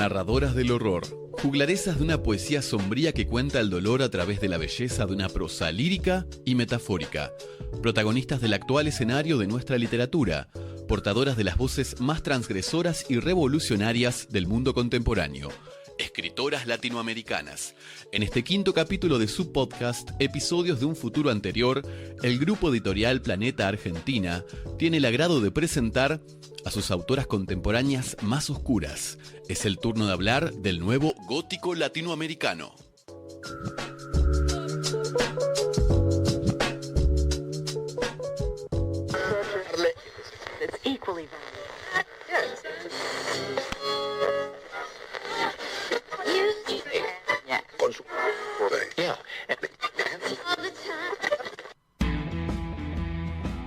Narradoras del horror, juglarezas de una poesía sombría que cuenta el dolor a través de la belleza de una prosa lírica y metafórica, protagonistas del actual escenario de nuestra literatura, portadoras de las voces más transgresoras y revolucionarias del mundo contemporáneo, escritoras latinoamericanas. En este quinto capítulo de su podcast, Episodios de un futuro anterior, el grupo editorial Planeta Argentina tiene el agrado de presentar a sus autoras contemporáneas más oscuras. Es el turno de hablar del nuevo gótico latinoamericano.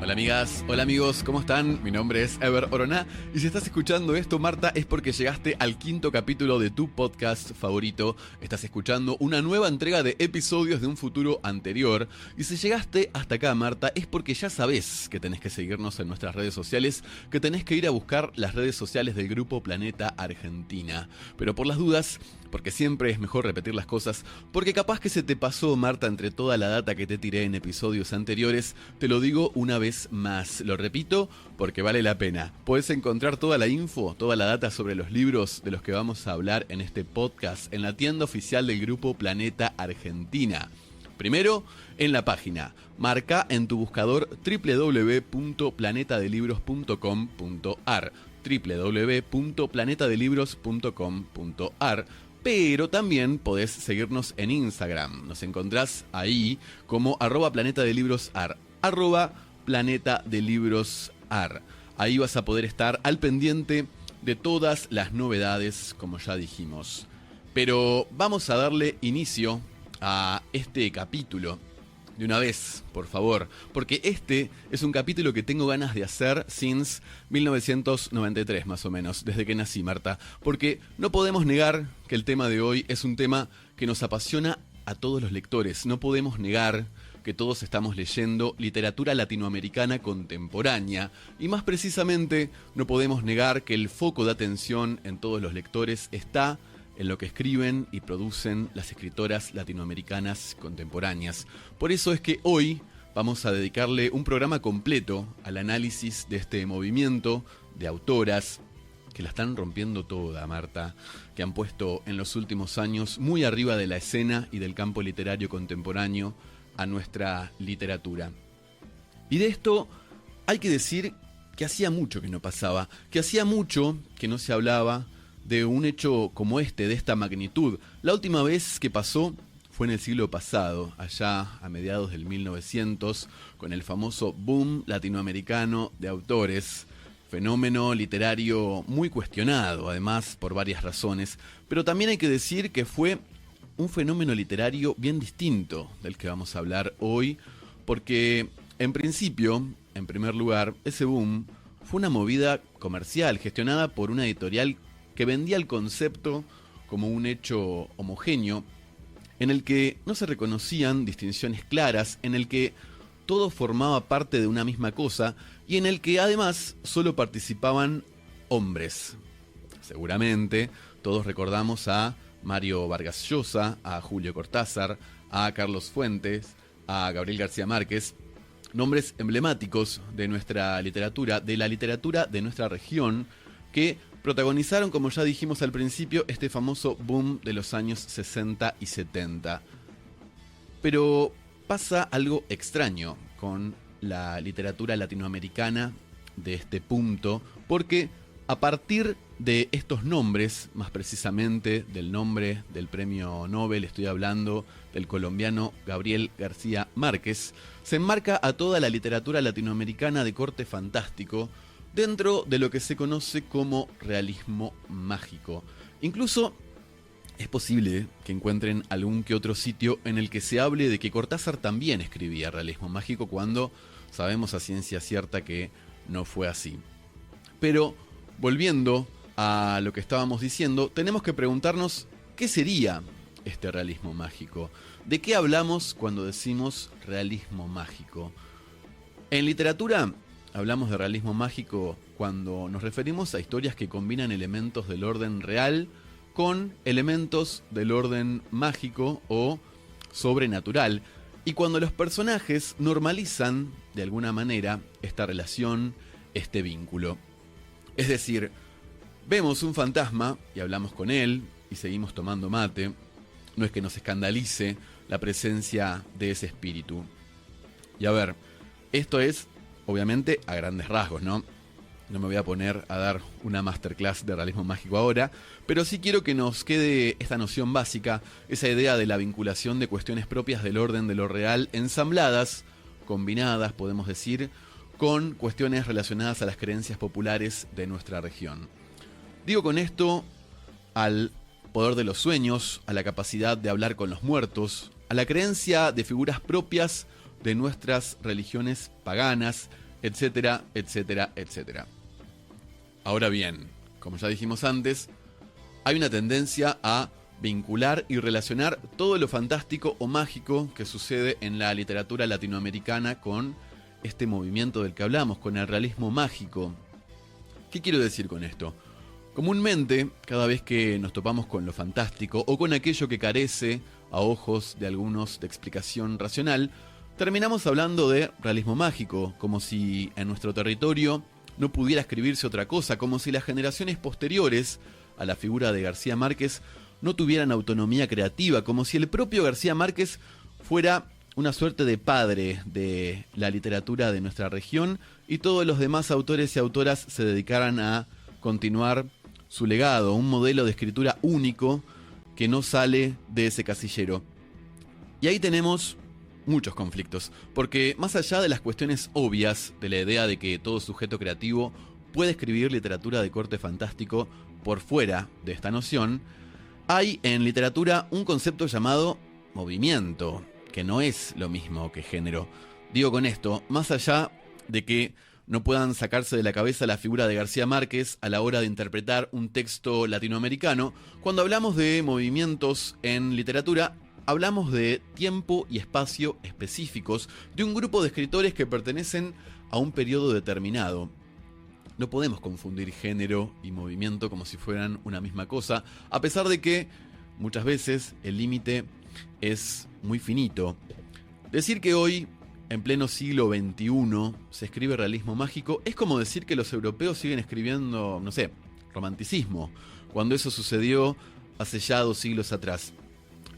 Hola amigas, hola amigos, ¿cómo están? Mi nombre es Ever Oroná y si estás escuchando esto, Marta, es porque llegaste al quinto capítulo de tu podcast favorito. Estás escuchando una nueva entrega de Episodios de un futuro anterior y si llegaste hasta acá, Marta, es porque ya sabés que tenés que seguirnos en nuestras redes sociales, que tenés que ir a buscar las redes sociales del grupo Planeta Argentina. Pero por las dudas, porque siempre es mejor repetir las cosas, porque capaz que se te pasó, Marta, entre toda la data que te tiré en episodios anteriores, te lo digo una vez más. Lo repito porque vale la pena. Podés encontrar toda la info, toda la data sobre los libros de los que vamos a hablar en este podcast en la tienda oficial del grupo Planeta Argentina. Primero, en la página. Marca en tu buscador www.planetadelibros.com.ar www.planetadelibros.com.ar. Pero también podés seguirnos en Instagram. Nos encontrás ahí como @planetadelibrosar, @planetadelibrosar. Ahí vas a poder estar al pendiente de todas las novedades, como ya dijimos. Pero vamos a darle inicio a este capítulo de una vez, por favor, porque este es un capítulo que tengo ganas de hacer since 1993, más o menos, desde que nací, Marta, porque no podemos negar que el tema de hoy es un tema que nos apasiona a todos los lectores. No podemos negar que todos estamos leyendo literatura latinoamericana contemporánea y más precisamente no podemos negar que el foco de atención en todos los lectores está en lo que escriben y producen las escritoras latinoamericanas contemporáneas. Por eso es que hoy vamos a dedicarle un programa completo al análisis de este movimiento de autoras que la están rompiendo toda, Marta, que han puesto en los últimos años muy arriba de la escena y del campo literario contemporáneo a nuestra literatura. Y de esto hay que decir que hacía mucho que no pasaba, que hacía mucho que no se hablaba de un hecho como este, de esta magnitud. La última vez que pasó fue en el siglo pasado, allá a mediados del 1900, con el famoso boom latinoamericano de autores, fenómeno literario muy cuestionado, además, por varias razones, pero también hay que decir que fue un fenómeno literario bien distinto del que vamos a hablar hoy, porque en principio, en primer lugar, ese boom fue una movida comercial gestionada por una editorial que vendía el concepto como un hecho homogéneo, en el que no se reconocían distinciones claras, en el que todo formaba parte de una misma cosa y en el que además solo participaban hombres. Seguramente todos recordamos a Mario Vargas Llosa, a Julio Cortázar, a Carlos Fuentes, a Gabriel García Márquez, nombres emblemáticos de nuestra literatura, de la literatura de nuestra región, que protagonizaron, como ya dijimos al principio, este famoso boom de los años 60 y 70. Pero pasa algo extraño con la literatura latinoamericana de este punto, porque a partir de estos nombres, más precisamente del nombre del premio Nobel, estoy hablando del colombiano Gabriel García Márquez, se enmarca a toda la literatura latinoamericana de corte fantástico dentro de lo que se conoce como realismo mágico. Incluso es posible que encuentren algún que otro sitio en el que se hable de que Cortázar también escribía realismo mágico, cuando sabemos a ciencia cierta que no fue así. Pero volviendo a lo que estábamos diciendo, tenemos que preguntarnos qué sería este realismo mágico. ¿De qué hablamos cuando decimos realismo mágico? En literatura hablamos de realismo mágico cuando nos referimos a historias que combinan elementos del orden real con elementos del orden mágico o sobrenatural. Y cuando los personajes normalizan, de alguna manera, esta relación, este vínculo. Es decir, vemos un fantasma y hablamos con él y seguimos tomando mate. No es que nos escandalice la presencia de ese espíritu. Y a ver, esto es, obviamente, a grandes rasgos, ¿no? No me voy a poner a dar una masterclass de realismo mágico ahora, pero sí quiero que nos quede esta noción básica, esa idea de la vinculación de cuestiones propias del orden de lo real, ensambladas, combinadas, podemos decir, con cuestiones relacionadas a las creencias populares de nuestra región. Digo con esto al poder de los sueños, a la capacidad de hablar con los muertos, a la creencia de figuras propias de nuestras religiones paganas, etcétera, etcétera, etcétera. Ahora bien, como ya dijimos antes, hay una tendencia a vincular y relacionar todo lo fantástico o mágico que sucede en la literatura latinoamericana con este movimiento del que hablamos, con el realismo mágico. ¿Qué quiero decir con esto? Comúnmente, cada vez que nos topamos con lo fantástico o con aquello que carece, a ojos de algunos, de explicación racional, terminamos hablando de realismo mágico, como si en nuestro territorio no pudiera escribirse otra cosa, como si las generaciones posteriores a la figura de García Márquez no tuvieran autonomía creativa, como si el propio García Márquez fuera una suerte de padre de la literatura de nuestra región y todos los demás autores y autoras se dedicaran a continuar su legado, un modelo de escritura único que no sale de ese casillero. Y ahí tenemos muchos conflictos, porque más allá de las cuestiones obvias de la idea de que todo sujeto creativo puede escribir literatura de corte fantástico por fuera de esta noción, hay en literatura un concepto llamado movimiento, que no es lo mismo que género. Digo con esto, más allá de que no puedan sacarse de la cabeza la figura de García Márquez a la hora de interpretar un texto latinoamericano, cuando hablamos de movimientos en literatura, hablamos de tiempo y espacio específicos de un grupo de escritores que pertenecen a un periodo determinado. No podemos confundir género y movimiento como si fueran una misma cosa, a pesar de que muchas veces el límite es muy finito. Decir que hoy, en pleno siglo XXI, se escribe realismo mágico es como decir que los europeos siguen escribiendo, no sé, romanticismo, cuando eso sucedió hace ya 2 siglos atrás.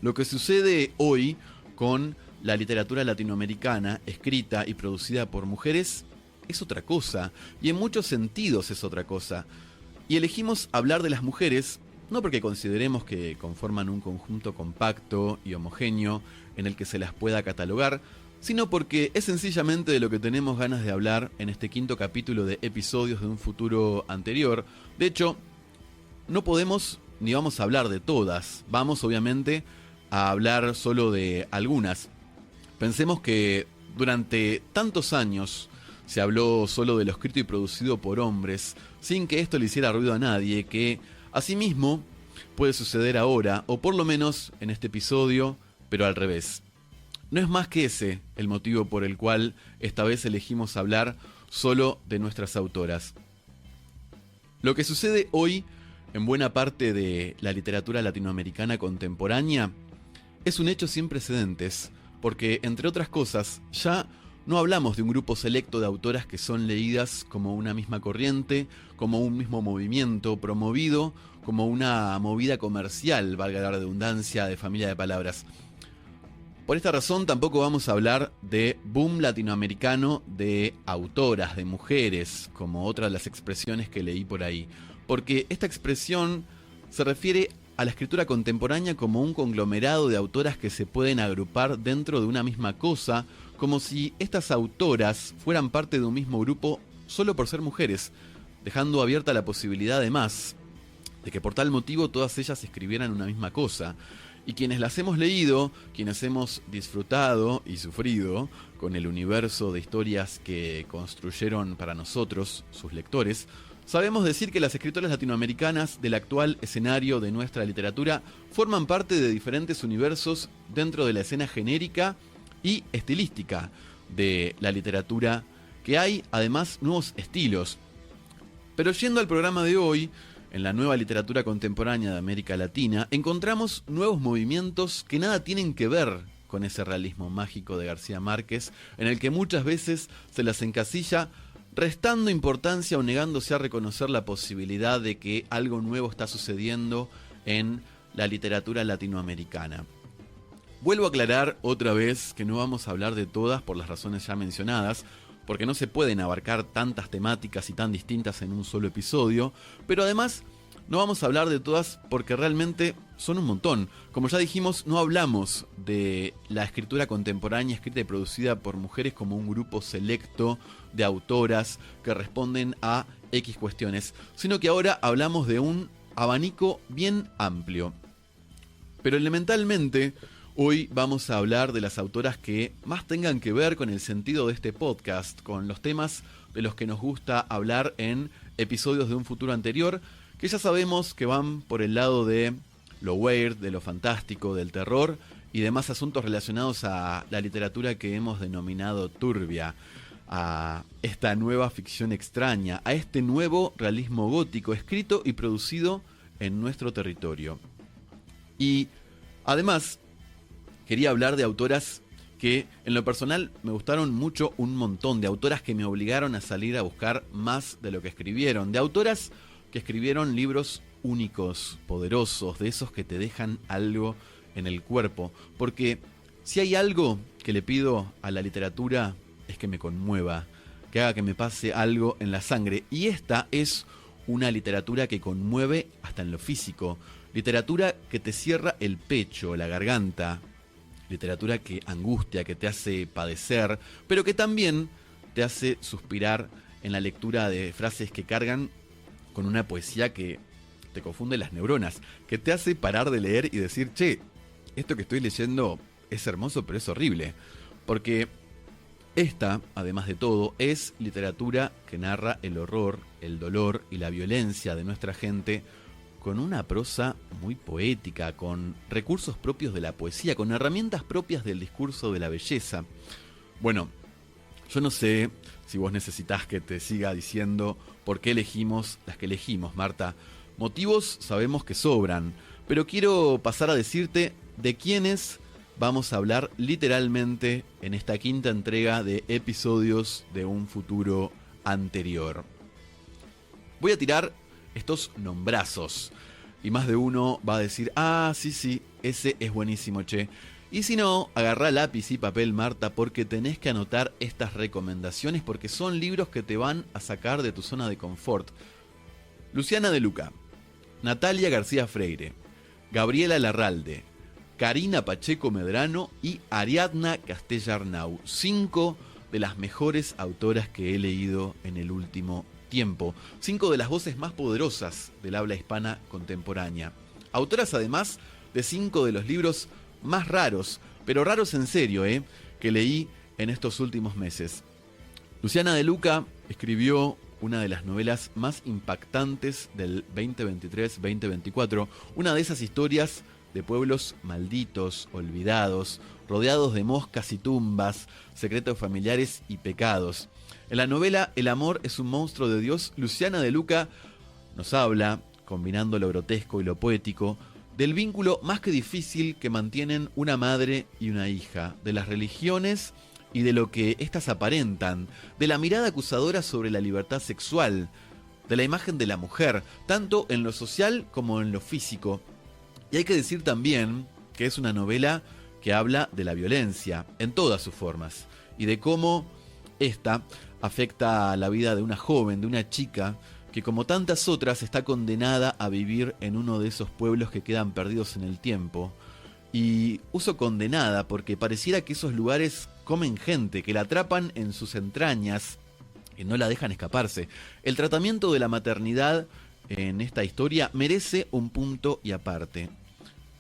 Lo que sucede hoy con la literatura latinoamericana, escrita y producida por mujeres, es otra cosa, y en muchos sentidos es otra cosa. Y elegimos hablar de las mujeres, no porque consideremos que conforman un conjunto compacto y homogéneo en el que se las pueda catalogar, sino porque es sencillamente de lo que tenemos ganas de hablar en este 5º capítulo de Episodios de un futuro anterior. De hecho, no podemos ni vamos a hablar de todas, vamos obviamente a hablar solo de algunas. Pensemos que durante tantos años se habló solo de lo escrito y producido por hombres, sin que esto le hiciera ruido a nadie, que asimismo puede suceder ahora, o por lo menos en este episodio, pero al revés. No es más que ese el motivo por el cual esta vez elegimos hablar solo de nuestras autoras. Lo que sucede hoy en buena parte de la literatura latinoamericana contemporánea es un hecho sin precedentes, porque, entre otras cosas, ya no hablamos de un grupo selecto de autoras que son leídas como una misma corriente, como un mismo movimiento promovido, como una movida comercial, valga la redundancia, de familia de palabras. Por esta razón tampoco vamos a hablar de boom latinoamericano de autoras, de mujeres, como otra de las expresiones que leí por ahí, porque esta expresión se refiere a la escritura contemporánea como un conglomerado de autoras que se pueden agrupar dentro de una misma cosa, como si estas autoras fueran parte de un mismo grupo solo por ser mujeres, dejando abierta la posibilidad además de que por tal motivo todas ellas escribieran una misma cosa. Y quienes las hemos leído, quienes hemos disfrutado y sufrido con el universo de historias que construyeron para nosotros, sus lectores, sabemos decir que las escritoras latinoamericanas del actual escenario de nuestra literatura forman parte de diferentes universos dentro de la escena genérica y estilística de la literatura, que hay además nuevos estilos. Pero yendo al programa de hoy, en la nueva literatura contemporánea de América Latina, encontramos nuevos movimientos que nada tienen que ver con ese realismo mágico de García Márquez, en el que muchas veces se las encasilla restando importancia o negándose a reconocer la posibilidad de que algo nuevo está sucediendo en la literatura latinoamericana. Vuelvo a aclarar otra vez que no vamos a hablar de todas por las razones ya mencionadas, porque no se pueden abarcar tantas temáticas y tan distintas en un solo episodio, pero además no vamos a hablar de todas porque realmente son un montón. Como ya dijimos, no hablamos de la escritura contemporánea escrita y producida por mujeres como un grupo selecto de autoras que responden a X cuestiones, sino que ahora hablamos de un abanico bien amplio. Pero elementalmente, hoy vamos a hablar de las autoras que más tengan que ver con el sentido de este podcast, con los temas de los que nos gusta hablar en episodios de un futuro anterior, que ya sabemos que van por el lado de lo weird, de lo fantástico, del terror y demás asuntos relacionados a la literatura que hemos denominado turbia, a esta nueva ficción extraña, a este nuevo realismo gótico escrito y producido en nuestro territorio. Y además, quería hablar de autoras que en lo personal me gustaron mucho, un montón, de autoras que me obligaron a salir a buscar más de lo que escribieron, de autoras que escribieron libros únicos, poderosos, de esos que te dejan algo en el cuerpo, porque si hay algo que le pido a la literatura es que me conmueva, que haga que me pase algo en la sangre, y esta es una literatura que conmueve hasta en lo físico, literatura que te cierra el pecho, la garganta, literatura que angustia, que te hace padecer, pero que también te hace suspirar en la lectura de frases que cargan con una poesía que te confunde las neuronas, que te hace parar de leer y decir, che, esto que estoy leyendo es hermoso, pero es horrible. Porque esta, además de todo, es literatura que narra el horror, el dolor y la violencia de nuestra gente con una prosa muy poética, con recursos propios de la poesía, con herramientas propias del discurso de la belleza. Bueno, yo no sé si vos necesitás que te siga diciendo por qué elegimos las que elegimos, Marta. Motivos sabemos que sobran, pero quiero pasar a decirte de quiénes vamos a hablar literalmente en esta quinta entrega de episodios de un futuro anterior. Voy a tirar estos nombrazos y más de uno va a decir, ah, sí, ese es buenísimo, che. Y si no, agarrá lápiz y papel, Marta, porque tenés que anotar estas recomendaciones porque son libros que te van a sacar de tu zona de confort. Luciana de Luca, Natalia García Freire, Gabriela Larralde, Karina Pacheco Medrano y Ariadna Castellarnau, 5 de las mejores autoras que he leído en el último tiempo, 5 de las voces más poderosas del habla hispana contemporánea. Autoras además de 5 de los libros más raros, pero raros en serio, que leí en estos últimos meses. Luciana de Luca escribió una de las novelas más impactantes del 2023-2024, una de esas historias de pueblos malditos, olvidados, rodeados de moscas y tumbas, secretos familiares y pecados. En la novela El amor es un monstruo de Dios, Luciana de Luca nos habla, combinando lo grotesco y lo poético, del vínculo más que difícil que mantienen una madre y una hija, de las religiones y de lo que éstas aparentan, de la mirada acusadora sobre la libertad sexual, de la imagen de la mujer, tanto en lo social como en lo físico. Y hay que decir también que es una novela que habla de la violencia en todas sus formas y de cómo esta afecta a la vida de una joven, de una chica que como tantas otras está condenada a vivir en uno de esos pueblos que quedan perdidos en el tiempo. Y uso condenada porque pareciera que esos lugares comen gente, que la atrapan en sus entrañas y no la dejan escaparse. El tratamiento de la maternidad en esta historia merece un punto y aparte.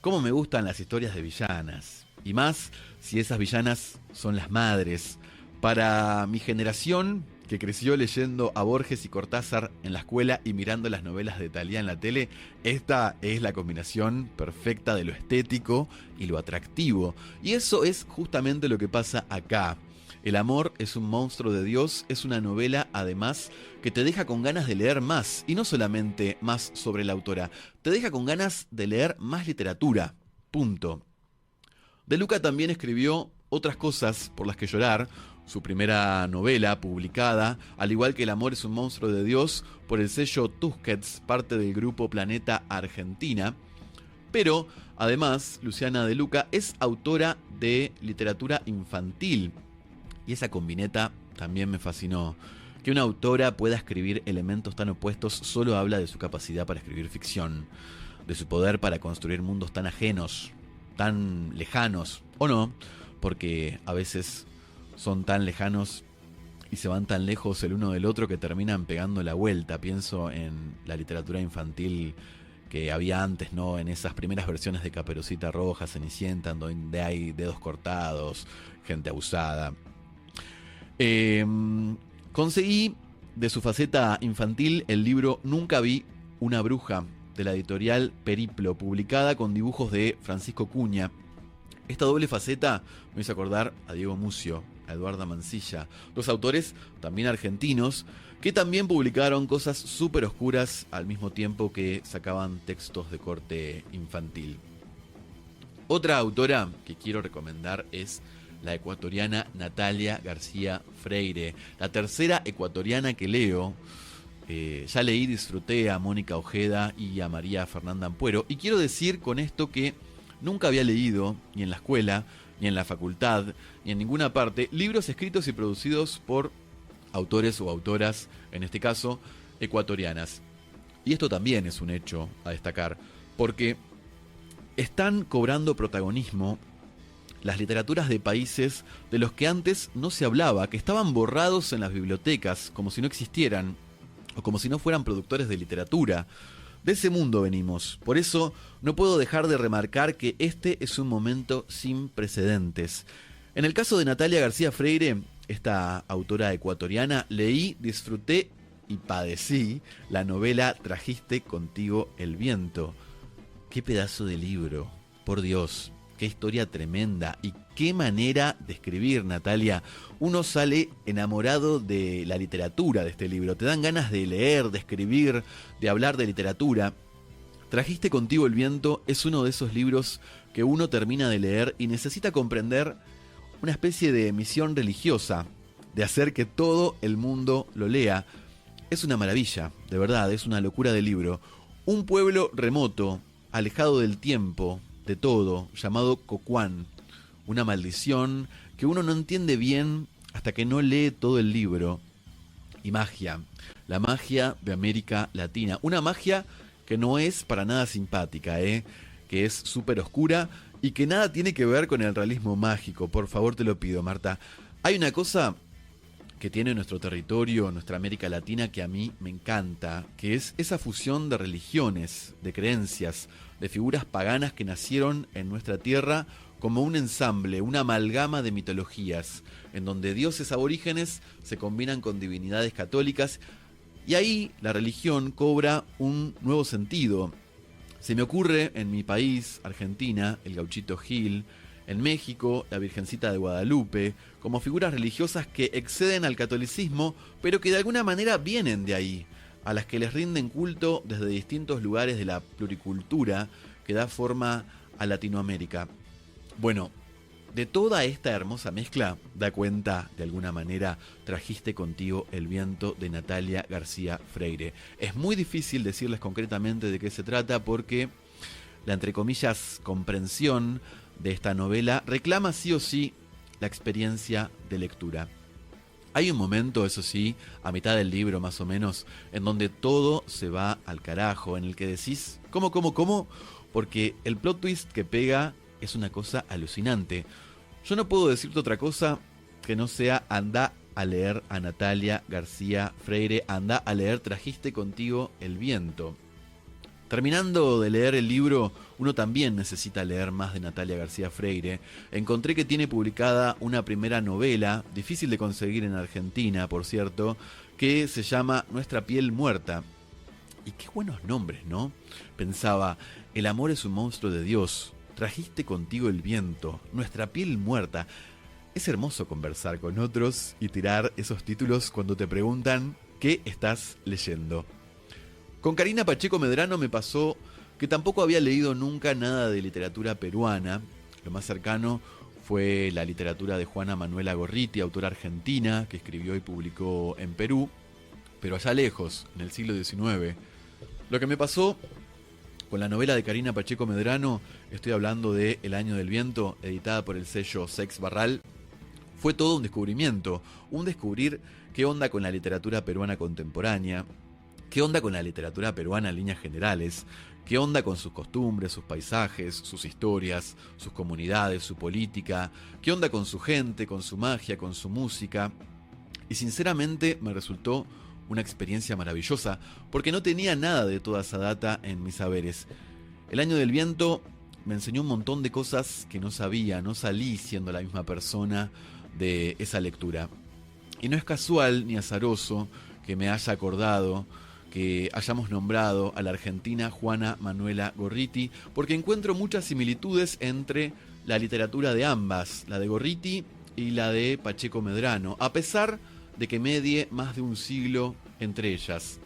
Cómo me gustan las historias de villanas, y más si esas villanas son las madres. Para mi generación, que creció leyendo a Borges y Cortázar en la escuela y mirando las novelas de Thalía en la tele, esta es la combinación perfecta de lo estético y lo atractivo. Y eso es justamente lo que pasa acá. El amor es un monstruo de Dios es una novela, además, que te deja con ganas de leer más, y no solamente más sobre la autora, te deja con ganas de leer más literatura. Punto. De Luca también escribió Otras cosas por las que llorar, su primera novela publicada, al igual que El amor es un monstruo de Dios, por el sello Tusquets, parte del grupo Planeta Argentina. Pero, además, Luciana De Luca es autora de literatura infantil. Y esa combineta también me fascinó. Que una autora pueda escribir elementos tan opuestos solo habla de su capacidad para escribir ficción, de su poder para construir mundos tan ajenos, tan lejanos, o no, porque a veces son tan lejanos y se van tan lejos el uno del otro que terminan pegando la vuelta. Pienso en la literatura infantil que había antes, ¿no? En esas primeras versiones de Caperucita Roja, Cenicienta, donde hay dedos cortados, gente abusada. Conseguí de su faceta infantil el libro Nunca vi una bruja, de la editorial Periplo, publicada con dibujos de Francisco Cuña. Esta doble faceta me hizo acordar a Diego Mucio, a Eduarda Mancilla, dos autores también argentinos que también publicaron cosas súper oscuras al mismo tiempo que sacaban textos de corte infantil. Otra autora que quiero recomendar es la ecuatoriana Natalia García Freire, la tercera ecuatoriana que leo. Ya leí y disfruté a Mónica Ojeda y a María Fernanda Ampuero, y quiero decir con esto que nunca había leído, ni en la escuela, ni en la facultad, ni en ninguna parte, libros escritos y producidos por autores o autoras, en este caso, ecuatorianas. Y esto también es un hecho a destacar, porque están cobrando protagonismo las literaturas de países de los que antes no se hablaba, que estaban borrados en las bibliotecas, como si no existieran, o como si no fueran productores de literatura. De ese mundo venimos. Por eso no puedo dejar de remarcar que este es un momento sin precedentes. En el caso de Natalia García Freire, esta autora ecuatoriana, leí, disfruté y padecí la novela Trajiste contigo el viento. ¡Qué pedazo de libro! Por Dios, qué historia tremenda y qué manera de escribir, Natalia. Uno sale enamorado de la literatura de este libro. Te dan ganas de leer, de escribir, de hablar de literatura. Trajiste contigo el viento es uno de esos libros que uno termina de leer y necesita comprender una especie de misión religiosa, de hacer que todo el mundo lo lea. Es una maravilla, de verdad, es una locura de libro. Un pueblo remoto, alejado del tiempo, de todo, llamado Cocuán. Una maldición que uno no entiende bien hasta que no lee todo el libro. Y magia, la magia de América Latina. Una magia que no es para nada simpática, que es súper oscura y que nada tiene que ver con el realismo mágico. Por favor, te lo pido, Marta. Hay una cosa que tiene nuestro territorio, nuestra América Latina, que a mí me encanta, que es esa fusión de religiones, de creencias, de figuras paganas que nacieron en nuestra tierra como un ensamble, una amalgama de mitologías, en donde dioses aborígenes se combinan con divinidades católicas, y ahí la religión cobra un nuevo sentido. Se me ocurre en mi país, Argentina, el Gauchito Gil, en México, la Virgencita de Guadalupe, como figuras religiosas que exceden al catolicismo, pero que de alguna manera vienen de ahí, a las que les rinden culto desde distintos lugares de la pluricultura que da forma a Latinoamérica. Bueno, de toda esta hermosa mezcla da cuenta, de alguna manera, Trajiste contigo el viento, de Natalia García Freire. Es muy difícil decirles concretamente de qué se trata porque la, entre comillas, comprensión de esta novela reclama sí o sí la experiencia de lectura. Hay un momento, eso sí, a mitad del libro más o menos, en donde todo se va al carajo, en el que decís, ¿cómo? Porque el plot twist que pega es una cosa alucinante. Yo no puedo decirte otra cosa que no sea anda a leer a Natalia García Freire, anda a leer Trajiste contigo el viento. Terminando de leer el libro, uno también necesita leer más de Natalia García Freire. Encontré que tiene publicada una primera novela, difícil de conseguir en Argentina, por cierto, que se llama Nuestra piel muerta. Y qué buenos nombres, ¿no? Pensaba, el amor es un monstruo de Dios, Trajiste contigo el viento, Nuestra piel muerta. Es hermoso conversar con otros y tirar esos títulos cuando te preguntan qué estás leyendo. Con Karina Pacheco Medrano me pasó que tampoco había leído nunca nada de literatura peruana. Lo más cercano fue la literatura de Juana Manuela Gorriti, autora argentina, que escribió y publicó en Perú, pero allá lejos, en el siglo XIX. Lo que me pasó con la novela de Karina Pacheco Medrano, estoy hablando de El año del viento, editada por el sello Sex Barral, fue todo un descubrimiento, un descubrir qué onda con la literatura peruana contemporánea, qué onda con la literatura peruana en líneas generales, qué onda con sus costumbres, sus paisajes, sus historias, sus comunidades, su política, qué onda con su gente, con su magia, con su música. Y sinceramente me resultó una experiencia maravillosa, porque no tenía nada de toda esa data en mis saberes. El año del viento me enseñó un montón de cosas que no sabía, no salí siendo la misma persona de esa lectura. Y no es casual ni azaroso que me haya acordado, que hayamos nombrado a la argentina Juana Manuela Gorriti, porque encuentro muchas similitudes entre la literatura de ambas, la de Gorriti y la de Pacheco Medrano, a pesar de que medie más de un siglo entre ellas.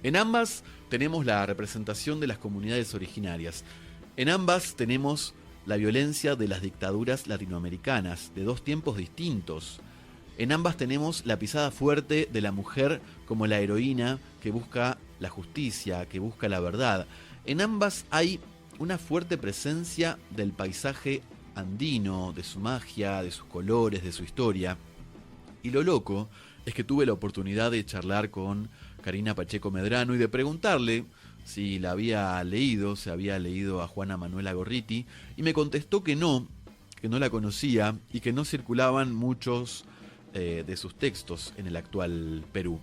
En ambas tenemos la representación de las comunidades originarias. En ambas tenemos la violencia de las dictaduras latinoamericanas, de dos tiempos distintos. En ambas tenemos la pisada fuerte de la mujer como la heroína que busca la justicia, que busca la verdad. En ambas hay una fuerte presencia del paisaje andino, de su magia, de sus colores, de su historia. Y lo loco es que tuve la oportunidad de charlar con Karina Pacheco Medrano y de preguntarle si la había leído, si había leído a Juana Manuela Gorriti, y me contestó que no la conocía y que no circulaban muchos de sus textos en el actual Perú.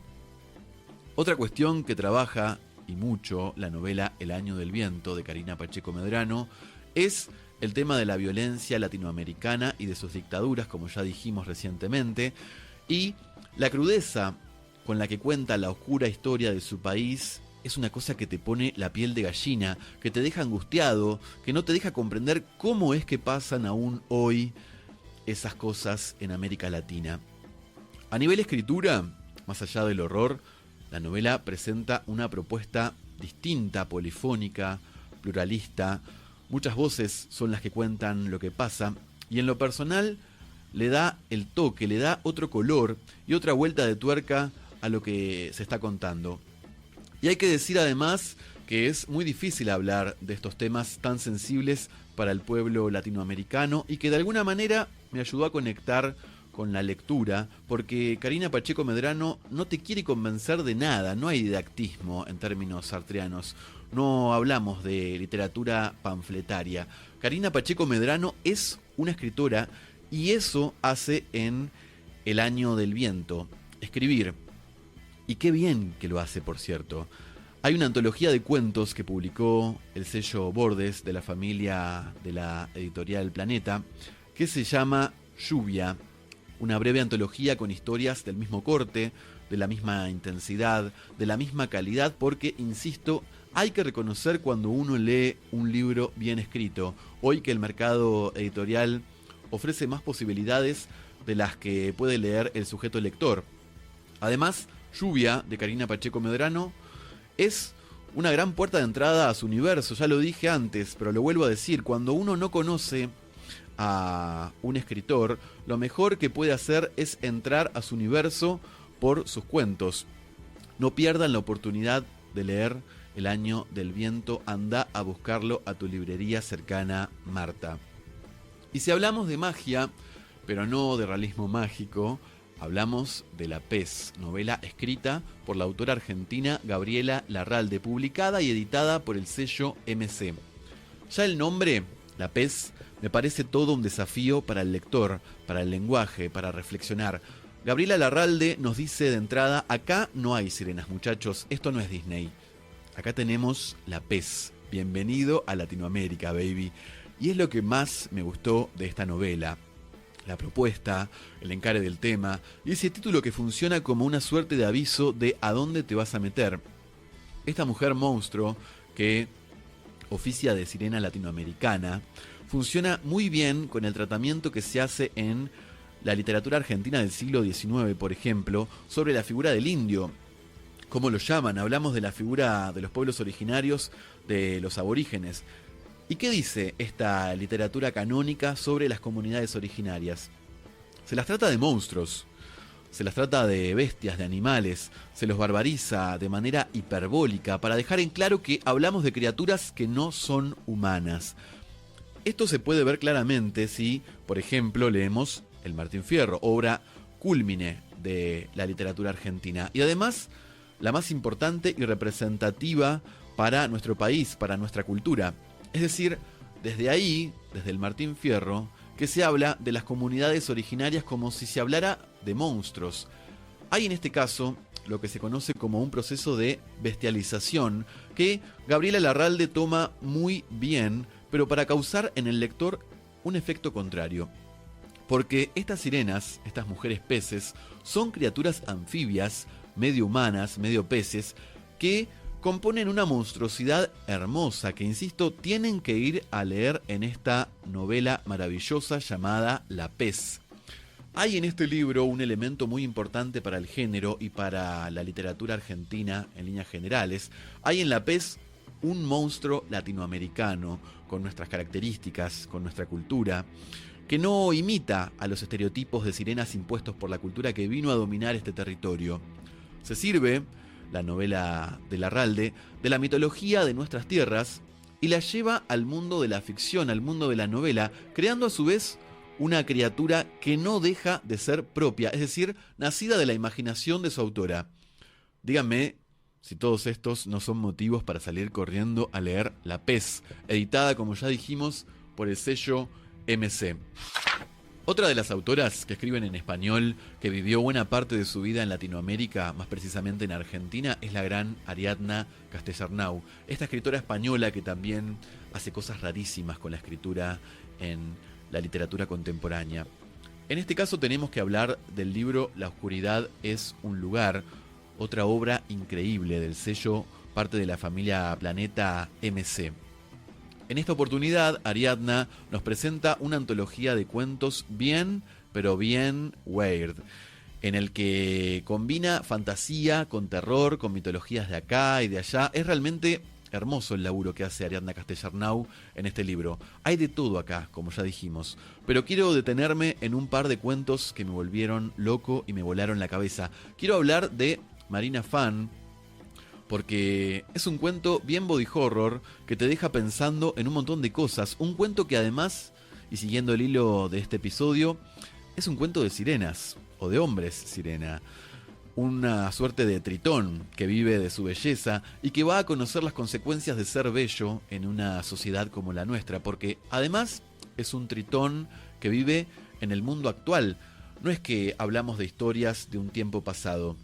Otra cuestión que trabaja, y mucho, la novela El año del viento de Karina Pacheco Medrano es el tema de la violencia latinoamericana y de sus dictaduras, como ya dijimos recientemente, y la crudeza con la que cuenta la oscura historia de su país es una cosa que te pone la piel de gallina, que te deja angustiado, que no te deja comprender cómo es que pasan aún hoy esas cosas en América Latina. A nivel escritura, más allá del horror, la novela presenta una propuesta distinta, polifónica, pluralista. Muchas voces son las que cuentan lo que pasa, y en lo personal le da el toque, le da otro color y otra vuelta de tuerca a lo que se está contando. Y hay que decir además que es muy difícil hablar de estos temas tan sensibles para el pueblo latinoamericano y que de alguna manera me ayudó a conectar con la lectura, porque Karina Pacheco Medrano no te quiere convencer de nada, no hay didactismo en términos sartreanos, no hablamos de literatura panfletaria. Karina Pacheco Medrano es una escritora y eso hace en El año del viento, escribir. Y qué bien que lo hace, por cierto. Hay una antología de cuentos que publicó el sello Bordes de la familia de la editorial Planeta, que se llama Lluvia, una breve antología con historias del mismo corte, de la misma intensidad, de la misma calidad, porque, insisto, hay que reconocer cuando uno lee un libro bien escrito. Hoy que el mercado editorial ofrece más posibilidades de las que puede leer el sujeto lector. Además, Lluvia, de Karina Pacheco Medrano, es una gran puerta de entrada a su universo. Ya lo dije antes, pero lo vuelvo a decir. Cuando uno no conoce a un escritor, lo mejor que puede hacer es entrar a su universo por sus cuentos. No pierdan la oportunidad de leer El año del viento. Anda a buscarlo a tu librería cercana, Marta. Y si hablamos de magia, pero no de realismo mágico, hablamos de La Pez, novela escrita por la autora argentina Gabriela Larralde, publicada y editada por el sello MC. Ya el nombre, La Pez, me parece todo un desafío para el lector, para el lenguaje, para reflexionar. Gabriela Larralde nos dice de entrada: acá no hay sirenas, muchachos, esto no es Disney. Acá tenemos La Pez. Bienvenido a Latinoamérica, baby. Y es lo que más me gustó de esta novela. La propuesta, el encare del tema y ese título que funciona como una suerte de aviso de a dónde te vas a meter. Esta mujer monstruo que oficia de sirena latinoamericana funciona muy bien con el tratamiento que se hace en la literatura argentina del siglo XIX, por ejemplo, sobre la figura del indio. ¿Cómo lo llaman? Hablamos de la figura de los pueblos originarios, de los aborígenes. ¿Y qué dice esta literatura canónica sobre las comunidades originarias? Se las trata de monstruos, se las trata de bestias, de animales, se los barbariza de manera hiperbólica para dejar en claro que hablamos de criaturas que no son humanas. Esto se puede ver claramente si, por ejemplo, leemos El Martín Fierro, obra cúlmine de la literatura argentina. Y además, la más importante y representativa para nuestro país, para nuestra cultura. Es decir, desde ahí, desde el Martín Fierro, que se habla de las comunidades originarias como si se hablara de monstruos. Hay en este caso lo que se conoce como un proceso de bestialización que Gabriela Larralde toma muy bien, pero para causar en el lector un efecto contrario. Porque estas sirenas, estas mujeres peces, son criaturas anfibias, medio humanas, medio peces, que componen una monstruosidad hermosa que, insisto, tienen que ir a leer en esta novela maravillosa llamada La Pez. Hay en este libro un elemento muy importante para el género y para la literatura argentina en líneas generales. Hay en La Pez un monstruo latinoamericano, con nuestras características, con nuestra cultura, que no imita a los estereotipos de sirenas impuestos por la cultura que vino a dominar este territorio. Se sirve, la novela de Larralde, de la mitología de nuestras tierras y la lleva al mundo de la ficción, al mundo de la novela, creando a su vez una criatura que no deja de ser propia, es decir, nacida de la imaginación de su autora. Díganme si todos estos no son motivos para salir corriendo a leer La Pez, editada, como ya dijimos, por el sello MC. Otra de las autoras que escriben en español, que vivió buena parte de su vida en Latinoamérica, más precisamente en Argentina, es la gran Ariadna Castellarnau. Esta escritora española que también hace cosas rarísimas con la escritura en la literatura contemporánea. En este caso tenemos que hablar del libro La oscuridad es un lugar, otra obra increíble del sello, parte de la familia Planeta MC. En esta oportunidad, Ariadna nos presenta una antología de cuentos bien, pero bien weird, en el que combina fantasía con terror, con mitologías de acá y de allá. Es realmente hermoso el laburo que hace Ariadna Castellarnau en este libro. Hay de todo acá, como ya dijimos, pero quiero detenerme en un par de cuentos que me volvieron loco y me volaron la cabeza. Quiero hablar de Marina Fan, porque es un cuento bien body horror que te deja pensando en un montón de cosas. Un cuento que además, y siguiendo el hilo de este episodio, es un cuento de sirenas, o de hombres sirena. Una suerte de tritón que vive de su belleza y que va a conocer las consecuencias de ser bello en una sociedad como la nuestra, porque además es un tritón que vive en el mundo actual. No es que hablamos de historias de un tiempo pasado.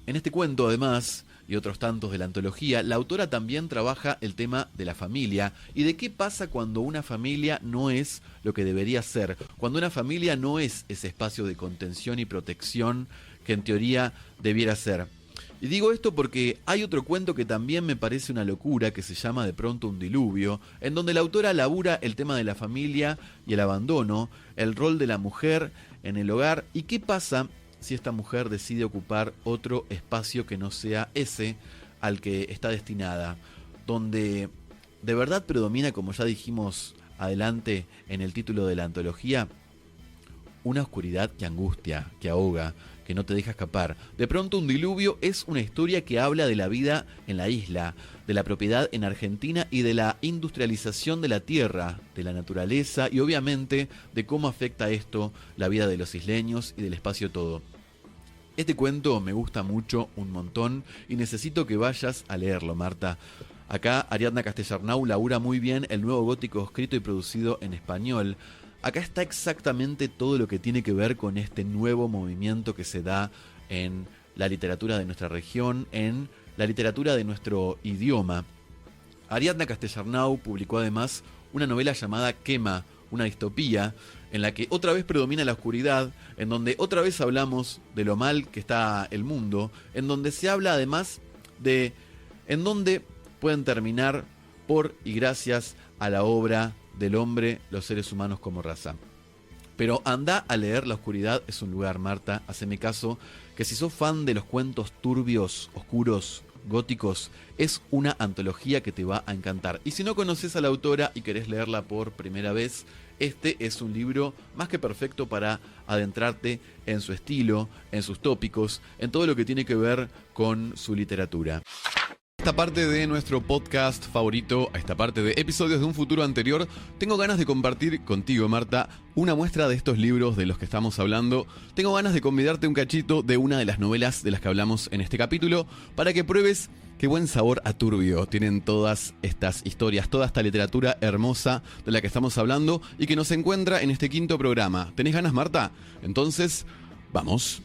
En este cuento, además, y otros tantos de la antología, la autora también trabaja el tema de la familia y de qué pasa cuando una familia no es lo que debería ser, cuando una familia no es ese espacio de contención y protección que en teoría debiera ser. Y digo esto porque hay otro cuento que también me parece una locura, que se llama De pronto un diluvio, en donde la autora labura el tema de la familia y el abandono, el rol de la mujer en el hogar y qué pasa si esta mujer decide ocupar otro espacio que no sea ese al que está destinada, donde de verdad predomina, como ya dijimos adelante en el título de la antología, una oscuridad que angustia, que ahoga, que no te deja escapar. De pronto un diluvio es una historia que habla de la vida en la isla, de la propiedad en Argentina y de la industrialización de la tierra, de la naturaleza y obviamente de cómo afecta esto la vida de los isleños y del espacio todo. Este cuento me gusta mucho, un montón, y necesito que vayas a leerlo, Marta. Acá Ariadna Castellarnau labura muy bien el nuevo gótico escrito y producido en español. Acá está exactamente todo lo que tiene que ver con este nuevo movimiento que se da en la literatura de nuestra región, en la literatura de nuestro idioma. Ariadna Castellarnau publicó además una novela llamada Quema, una distopía, en la que otra vez predomina la oscuridad, en donde otra vez hablamos de lo mal que está el mundo, en donde se habla además de en dónde pueden terminar por y gracias a la obra del hombre los seres humanos como raza. Pero anda a leer La oscuridad es un lugar, Marta, haceme caso, que si sos fan de los cuentos turbios, oscuros, góticos, es una antología que te va a encantar. Y si no conoces a la autora y querés leerla por primera vez, este es un libro más que perfecto para adentrarte en su estilo, en sus tópicos, en todo lo que tiene que ver con su literatura. Esta parte de nuestro podcast favorito, esta parte de episodios de un futuro anterior, tengo ganas de compartir contigo, Marta, una muestra de estos libros de los que estamos hablando. Tengo ganas de convidarte un cachito de una de las novelas de las que hablamos en este capítulo para que pruebes qué buen sabor a turbio tienen todas estas historias, toda esta literatura hermosa de la que estamos hablando y que nos encuentra en este quinto programa. ¿Tenés ganas, Marta? Entonces, vamos.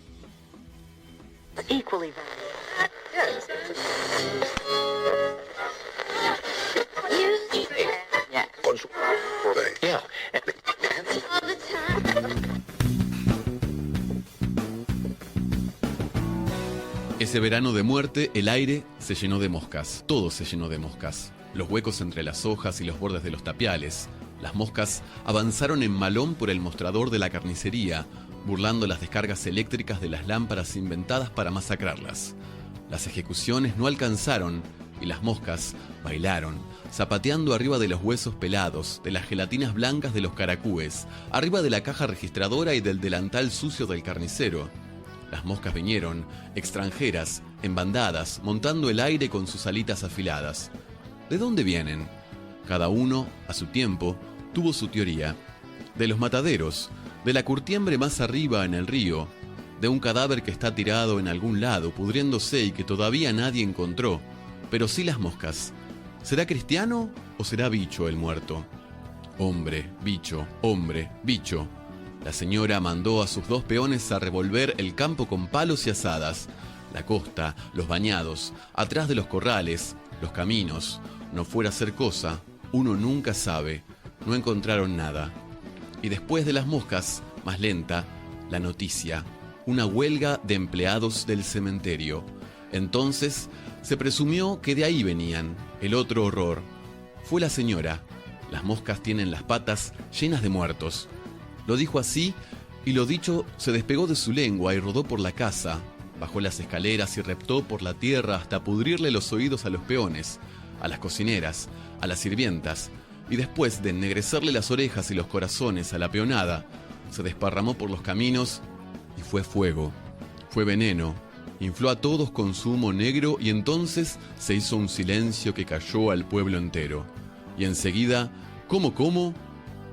Ese verano de muerte, el aire se llenó de moscas. Todo se llenó de moscas. Los huecos entre las hojas y los bordes de los tapiales. Las moscas avanzaron en malón por el mostrador de la carnicería, burlando las descargas eléctricas de las lámparas inventadas para masacrarlas. Las ejecuciones no alcanzaron y las moscas bailaron, zapateando arriba de los huesos pelados, de las gelatinas blancas de los caracúes, arriba de la caja registradora y del delantal sucio del carnicero. Las moscas vinieron, extranjeras, en bandadas, montando el aire con sus alitas afiladas. ¿De dónde vienen? Cada uno, a su tiempo, tuvo su teoría. De los mataderos, de la curtiembre más arriba en el río, de un cadáver que está tirado en algún lado, pudriéndose y que todavía nadie encontró. Pero sí las moscas. ¿Será cristiano o será bicho el muerto? Hombre, bicho, hombre, bicho. La señora mandó a sus 2 peones a revolver el campo con palos y azadas. La costa, los bañados, atrás de los corrales, los caminos. No fuera a ser cosa, uno nunca sabe. No encontraron nada. Y después de las moscas, más lenta, la noticia. Una huelga de empleados del cementerio. Entonces se presumió que de ahí venían. El otro horror. Fue la señora. Las moscas tienen las patas llenas de muertos. Lo dijo así, y lo dicho se despegó de su lengua y rodó por la casa. Bajó las escaleras y reptó por la tierra hasta pudrirle los oídos a los peones, a las cocineras, a las sirvientas, y después de ennegrecerle las orejas y los corazones a la peonada, se desparramó por los caminos y fue fuego, fue veneno, infló a todos con su humo negro y entonces se hizo un silencio que cayó al pueblo entero. Y enseguida, ¿cómo?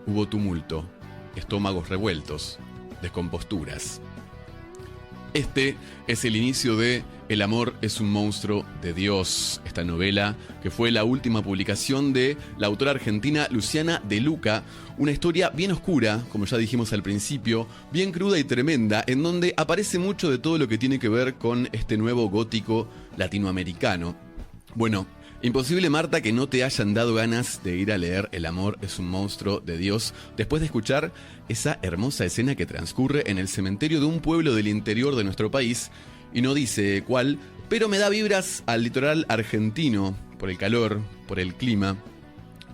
Hubo tumulto. Estómagos revueltos, descomposturas. Este es el inicio de El amor es un monstruo de Dios, esta novela que fue la última publicación de la autora argentina Luciana De Luca, una historia bien oscura, como ya dijimos al principio, bien cruda y tremenda, en donde aparece mucho de todo lo que tiene que ver con este nuevo gótico latinoamericano. Bueno, imposible, Marta, que no te hayan dado ganas de ir a leer El amor es un monstruo de Dios después de escuchar esa hermosa escena que transcurre en el cementerio de un pueblo del interior de nuestro país, y no dice cuál, pero me da vibras al litoral argentino, por el calor, por el clima.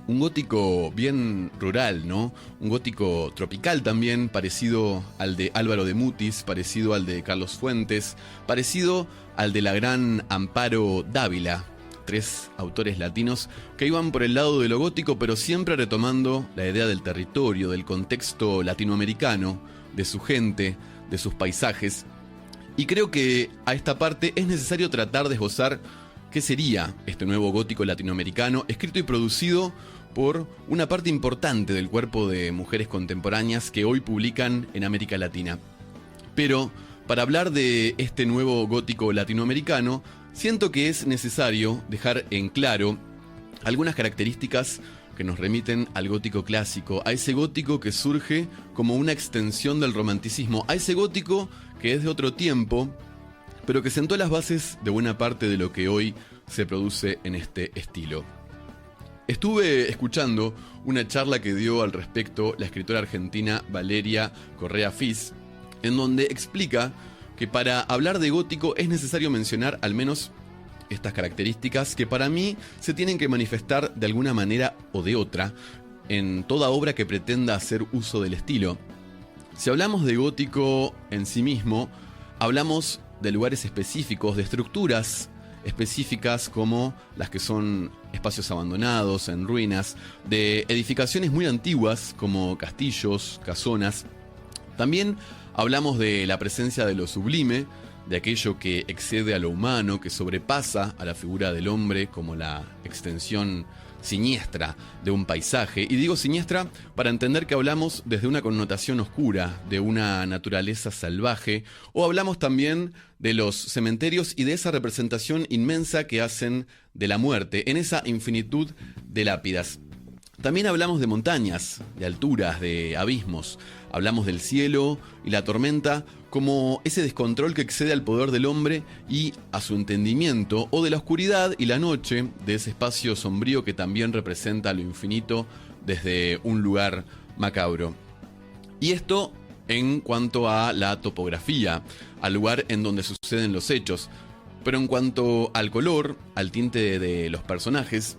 Un gótico bien rural, ¿no? Un gótico tropical también, parecido al de Álvaro de Mutis, parecido al de Carlos Fuentes, parecido al de la gran Amparo Dávila. 3 autores latinos que iban por el lado de lo gótico, pero siempre retomando la idea del territorio, del contexto latinoamericano, de su gente, de sus paisajes. Y creo que a esta parte es necesario tratar de esbozar qué sería este nuevo gótico latinoamericano, escrito y producido por una parte importante del cuerpo de mujeres contemporáneas que hoy publican en América Latina. Pero para hablar de este nuevo gótico latinoamericano, siento que es necesario dejar en claro algunas características que nos remiten al gótico clásico, a ese gótico que surge como una extensión del romanticismo, a ese gótico que es de otro tiempo, pero que sentó las bases de buena parte de lo que hoy se produce en este estilo. Estuve escuchando una charla que dio al respecto la escritora argentina Valeria Correa Fiz, en donde explica que para hablar de gótico es necesario mencionar al menos estas características que para mí se tienen que manifestar de alguna manera o de otra en toda obra que pretenda hacer uso del estilo. Si hablamos de gótico en sí mismo, hablamos de lugares específicos, de estructuras específicas como las que son espacios abandonados, en ruinas, de edificaciones muy antiguas como castillos, casonas. También hablamos de la presencia de lo sublime, de aquello que excede a lo humano, que sobrepasa a la figura del hombre como la extensión siniestra de un paisaje. Y digo siniestra para entender que hablamos desde una connotación oscura, de una naturaleza salvaje, o hablamos también de los cementerios y de esa representación inmensa que hacen de la muerte, en esa infinitud de lápidas. También hablamos de montañas, de alturas, de abismos. Hablamos del cielo y la tormenta como ese descontrol que excede al poder del hombre y a su entendimiento, o de la oscuridad y la noche, de ese espacio sombrío que también representa lo infinito desde un lugar macabro. Y esto en cuanto a la topografía, al lugar en donde suceden los hechos. Pero en cuanto al color, al tinte de los personajes,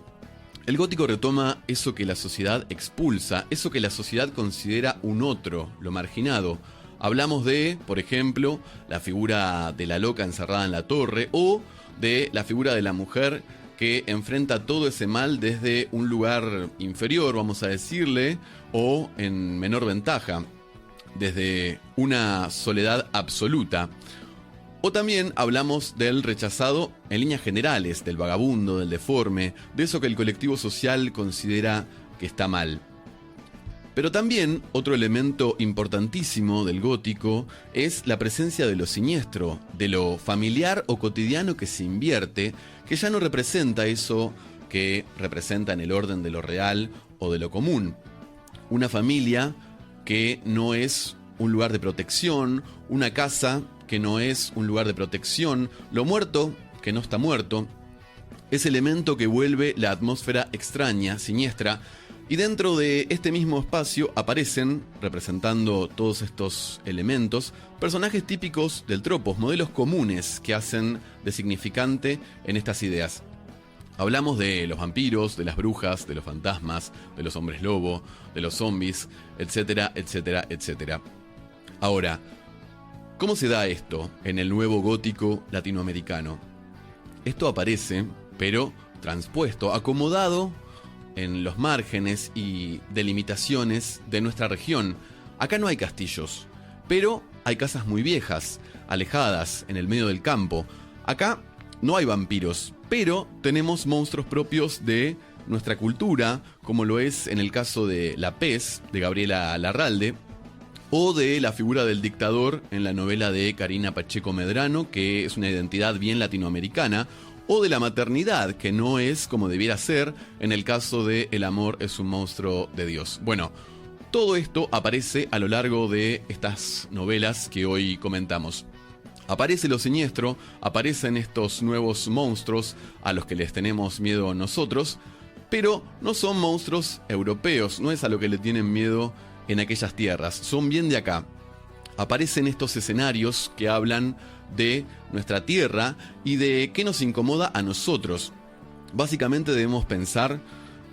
el gótico retoma eso que la sociedad expulsa, eso que la sociedad considera un otro, lo marginado. Hablamos de, por ejemplo, la figura de la loca encerrada en la torre, o de la figura de la mujer que enfrenta todo ese mal desde un lugar inferior, vamos a decirle, o en menor ventaja, desde una soledad absoluta. O también hablamos del rechazado en líneas generales, del vagabundo, del deforme, de eso que el colectivo social considera que está mal. Pero también otro elemento importantísimo del gótico es la presencia de lo siniestro, de lo familiar o cotidiano que se invierte, que ya no representa eso que representa en el orden de lo real o de lo común. Una familia que no es un lugar de protección, una casa que no es un lugar de protección, lo muerto que no está muerto, ese elemento que vuelve la atmósfera extraña, siniestra, y dentro de este mismo espacio aparecen, representando todos estos elementos, personajes típicos del tropos, modelos comunes que hacen de significante en estas ideas. Hablamos de los vampiros, de las brujas, de los fantasmas, de los hombres lobo, de los zombies, etcétera, etcétera, etcétera. Ahora, ¿cómo se da esto en el nuevo gótico latinoamericano? Esto aparece, pero transpuesto, acomodado en los márgenes y delimitaciones de nuestra región. Acá no hay castillos, pero hay casas muy viejas, alejadas, en el medio del campo. Acá no hay vampiros, pero tenemos monstruos propios de nuestra cultura, como lo es en el caso de La Pez, de Gabriela Larralde, o de la figura del dictador en la novela de Karina Pacheco Medrano, que es una identidad bien latinoamericana, o de la maternidad, que no es como debiera ser en el caso de El amor es un monstruo de Dios. Bueno, todo esto aparece a lo largo de estas novelas que hoy comentamos. Aparece lo siniestro, aparecen estos nuevos monstruos a los que les tenemos miedo nosotros, pero no son monstruos europeos, no es a lo que le tienen miedo en aquellas tierras, son bien de acá. Aparecen estos escenarios que hablan de nuestra tierra y de qué nos incomoda a nosotros. Básicamente debemos pensar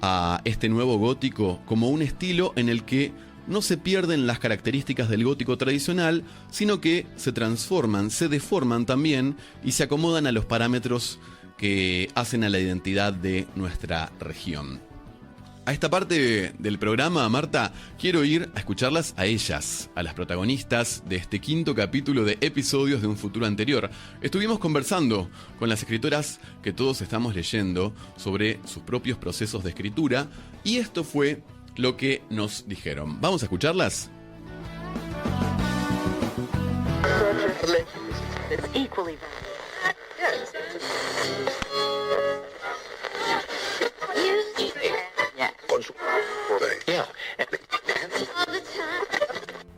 a este nuevo gótico como un estilo en el que no se pierden las características del gótico tradicional, sino que se transforman, se deforman también y se acomodan a los parámetros que hacen a la identidad de nuestra región. A esta parte del programa, Marta, quiero ir a escucharlas a ellas, a las protagonistas de este quinto capítulo de Episodios de un futuro anterior. Estuvimos conversando con las escritoras que todos estamos leyendo sobre sus propios procesos de escritura y esto fue lo que nos dijeron. ¿Vamos a escucharlas?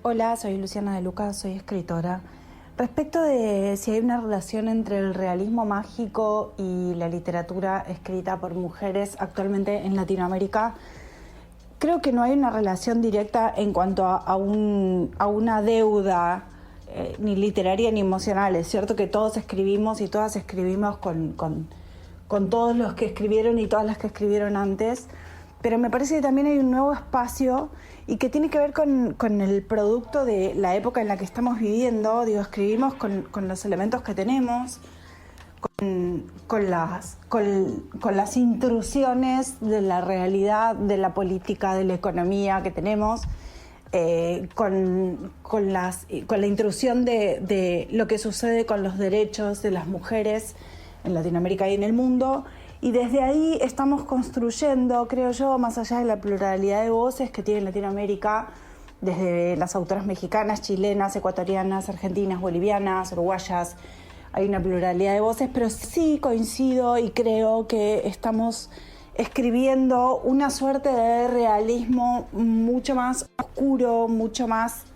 Hola, soy Luciana de Lucas, soy escritora. Respecto de si hay una relación entre el realismo mágico y la literatura escrita por mujeres actualmente en Latinoamérica, creo que no hay una relación directa en cuanto a una deuda ni literaria ni emocional. Es cierto que todos escribimos y todas escribimos con todos los que escribieron y todas las que escribieron antes, pero me parece que también hay un nuevo espacio y que tiene que ver con el producto de la época en la que estamos viviendo. Digo, escribimos con los elementos que tenemos, con las intrusiones de la realidad, de la política, de la economía que tenemos, con la intrusión de lo que sucede con los derechos de las mujeres en Latinoamérica y en el mundo. Y desde ahí estamos construyendo, creo yo, más allá de la pluralidad de voces que tiene Latinoamérica, desde las autoras mexicanas, chilenas, ecuatorianas, argentinas, bolivianas, uruguayas, hay una pluralidad de voces, pero sí coincido y creo que estamos escribiendo una suerte de realismo mucho más oscuro, mucho más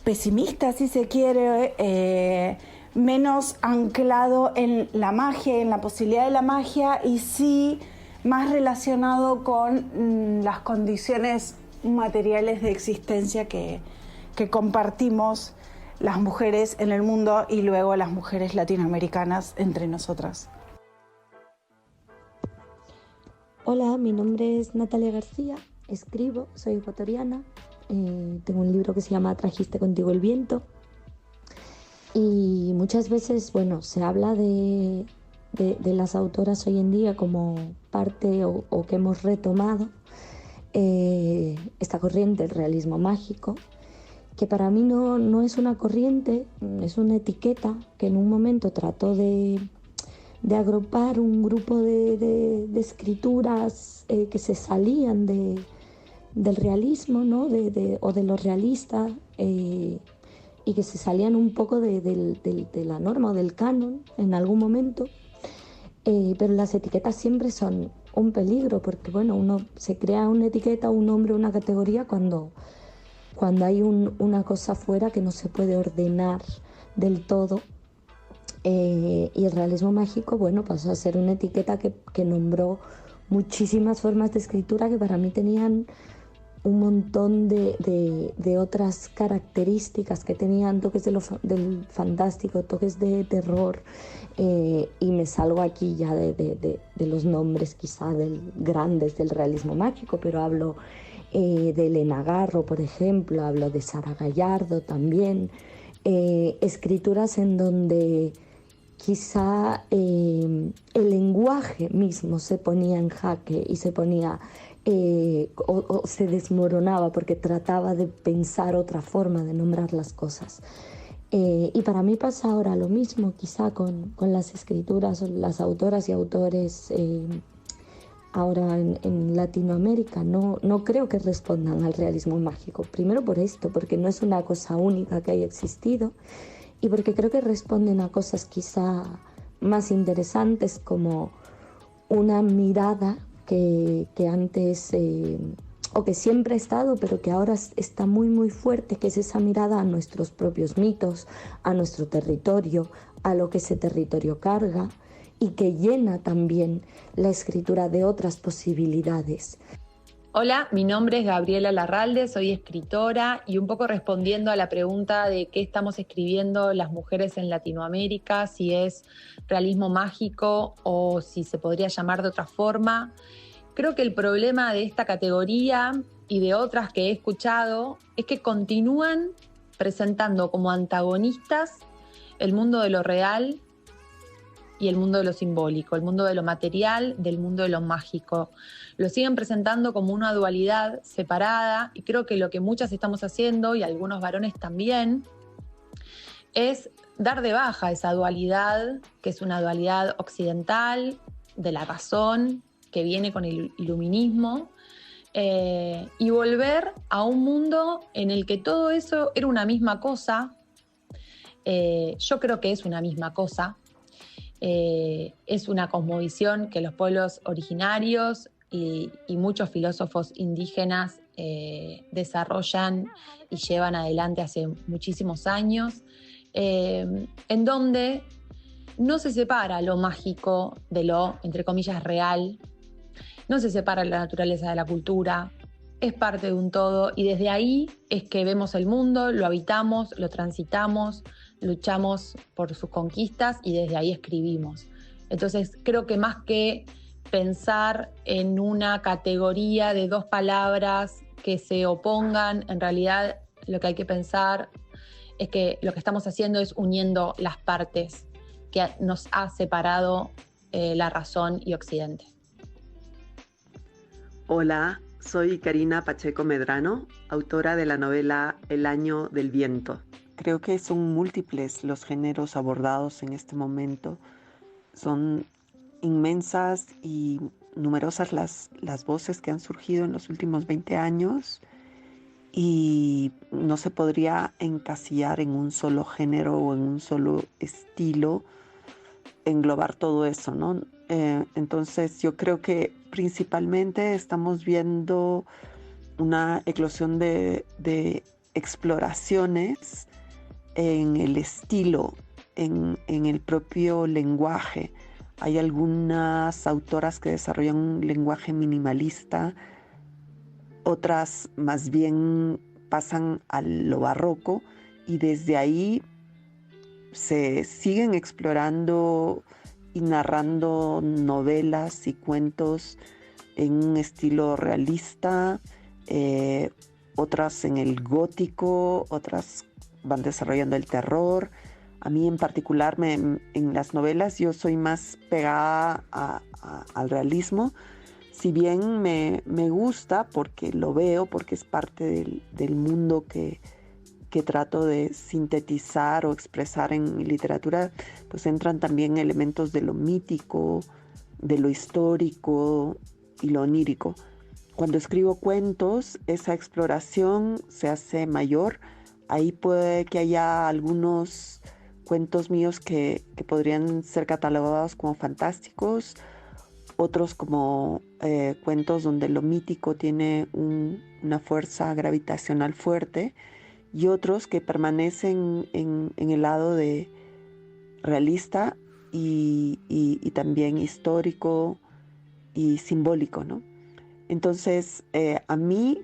pesimista, si se quiere, menos anclado en la magia, en la posibilidad de la magia, y sí más relacionado con las condiciones materiales de existencia que compartimos las mujeres en el mundo y luego las mujeres latinoamericanas entre nosotras. Hola, mi nombre es Natalia García, escribo, soy ecuatoriana, tengo un libro que se llama Trajiste contigo el viento. Y muchas veces, bueno, se habla de las autoras hoy en día como parte o que hemos retomado esta corriente, el realismo mágico, que para mí no es una corriente, es una etiqueta que en un momento trató de agrupar un grupo de escrituras que se salían del realismo, ¿no? O de lo realista, y que se salían un poco de la norma o del canon en algún momento, pero las etiquetas siempre son un peligro, porque bueno, uno se crea una etiqueta, un nombre, una categoría cuando hay una cosa fuera que no se puede ordenar del todo, y el realismo mágico, bueno, pasó a ser una etiqueta que nombró muchísimas formas de escritura que para mí tenían un montón de otras características, que tenían toques del fantástico, toques de terror, y me salgo aquí ya de los nombres quizá grandes del realismo mágico, pero hablo de Elena Garro, por ejemplo, hablo de Sara Gallardo también, escrituras en donde quizá el lenguaje mismo se ponía en jaque y se ponía o se desmoronaba porque trataba de pensar otra forma de nombrar las cosas. Y para mí pasa ahora lo mismo, quizá con las escrituras, las autoras y autores ahora en Latinoamérica. No creo que respondan al realismo mágico. Primero por esto, porque no es una cosa única que haya existido, y porque creo que responden a cosas quizá más interesantes, como una mirada que antes, o que siempre ha estado, pero que ahora está muy muy fuerte, que es esa mirada a nuestros propios mitos, a nuestro territorio, a lo que ese territorio carga, y que llena también la escritura de otras posibilidades. Hola, mi nombre es Gabriela Larralde, soy escritora, y un poco respondiendo a la pregunta de qué estamos escribiendo las mujeres en Latinoamérica, si es realismo mágico o si se podría llamar de otra forma. Creo que el problema de esta categoría y de otras que he escuchado es que continúan presentando como antagonistas el mundo de lo real y el mundo de lo simbólico, el mundo de lo material, del mundo de lo mágico. Lo siguen presentando como una dualidad separada, y creo que lo que muchas estamos haciendo, y algunos varones también, es dar de baja esa dualidad, que es una dualidad occidental, de la razón, que viene con el iluminismo, y volver a un mundo en el que todo eso era una misma cosa. Yo creo que es una misma cosa. Es una cosmovisión que los pueblos originarios y muchos filósofos indígenas desarrollan y llevan adelante hace muchísimos años, en donde no se separa lo mágico de lo, entre comillas, real, no se separa la naturaleza de la cultura, es parte de un todo, y desde ahí es que vemos el mundo, lo habitamos, lo transitamos, luchamos por sus conquistas, y desde ahí escribimos. Entonces creo que más que pensar en una categoría de dos palabras que se opongan. En realidad lo que hay que pensar es que lo que estamos haciendo es uniendo las partes que nos ha separado la razón y Occidente. Hola, soy Karina Pacheco Medrano, autora de la novela El año del viento. Creo que son múltiples los géneros abordados en este momento. Son inmensas y numerosas las voces que han surgido en los últimos 20 años y no se podría encasillar en un solo género o en un solo estilo, englobar todo eso, ¿no? Entonces yo creo que principalmente estamos viendo una eclosión de exploraciones en el estilo, en el propio lenguaje. Hay algunas autoras que desarrollan un lenguaje minimalista, otras más bien pasan a lo barroco y desde ahí se siguen explorando y narrando novelas y cuentos en un estilo realista, otras en el gótico, otras van desarrollando el terror. A mí en particular, en las novelas, yo soy más pegada al realismo, si bien me gusta porque lo veo, porque es parte del mundo que trato de sintetizar o expresar en mi literatura, pues entran también elementos de lo mítico, de lo histórico y lo onírico. Cuando escribo cuentos, esa exploración se hace mayor. Ahí puede que haya algunos cuentos míos que podrían ser catalogados como fantásticos, otros como cuentos donde lo mítico tiene una fuerza gravitacional fuerte, y otros que permanecen en el lado de realista y también histórico y simbólico, ¿no? Entonces, a mí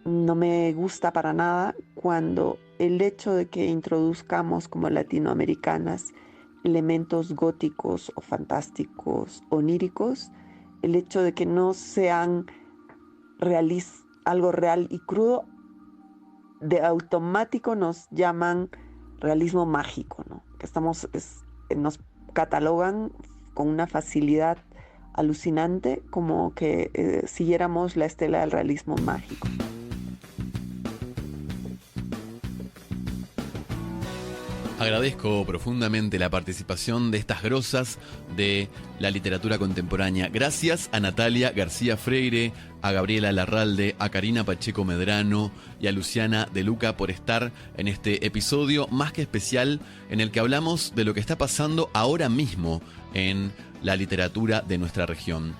no me gusta para nada cuando el hecho de que introduzcamos como latinoamericanas elementos góticos o fantásticos, oníricos, el hecho de que no sean algo real y crudo, de automático nos llaman realismo mágico, ¿no? Que nos catalogan con una facilidad alucinante, como que siguiéramos la estela del realismo mágico. Agradezco profundamente la participación de estas grosas de la literatura contemporánea. Gracias a Natalia García Freire, a Gabriela Larralde, a Karina Pacheco Medrano y a Luciana De Luca por estar en este episodio más que especial en el que hablamos de lo que está pasando ahora mismo en la literatura de nuestra región.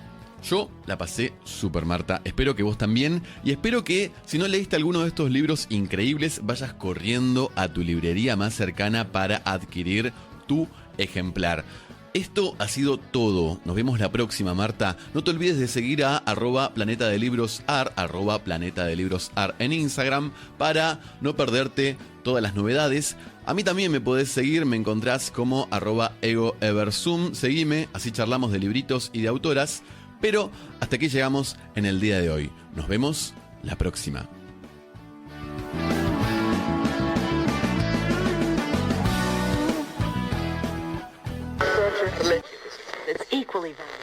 Yo la pasé súper, Marta. Espero que vos también. Y espero que, si no leíste alguno de estos libros increíbles, vayas corriendo a tu librería más cercana para adquirir tu ejemplar. Esto ha sido todo. Nos vemos la próxima, Marta. No te olvides de seguir a @planetadelibros.ar, @planetadelibros.ar en Instagram, para no perderte todas las novedades. A mí también me podés seguir, me encontrás como @egoeversum. Seguime, así charlamos de libritos y de autoras. Pero hasta aquí llegamos en el día de hoy. Nos vemos la próxima. It's equally valid.